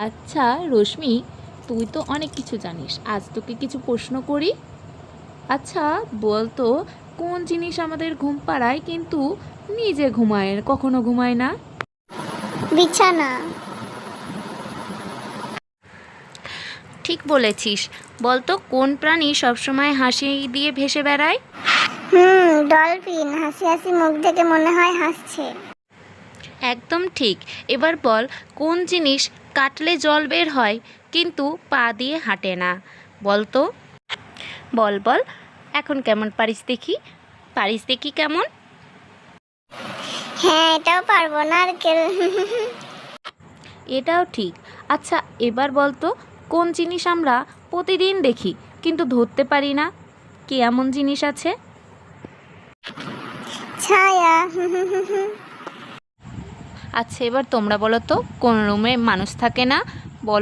আচ্ছা রশ্মি, তুই তো অনেক কিছু জানিস, আজ তোকে কিছু প্রশ্ন করি। আচ্ছা বল তো, কোন জিনিস আমাদের ঘুম পাড়ায় কিন্তু নিজে ঘুমায়, কখনো ঘুমায় না? বিছানা। ঠিক বলেছিস। বল তো, কোন প্রাণী সবসময় হাসি দিয়ে ভেসে বেড়ায়? ডলফিন। হাসি হাসি মুখ দেখে মনে হয় হাসছে। একদম ঠিক। এবার বল, কোন জিনিস কাটলে জল বের হয় কিন্তু পা দিয়ে হাঁটে না? বল তো, বল বল। এখন কেমন পারিস দেখি, পারিস দেখি কেমন? হ্যাঁ, এটাও পারবো, নারকেল। এটাও ঠিক। আচ্ছা এবার বল তো, কোন জিনিস আমরা প্রতিদিন দেখি কিন্তু ধরতে পারি না? কি এমন জিনিস আছে? ছায়া। আচ্ছা এবার তোমরা বলো তো, কোন রুমে মানুষ থাকে না? বলো।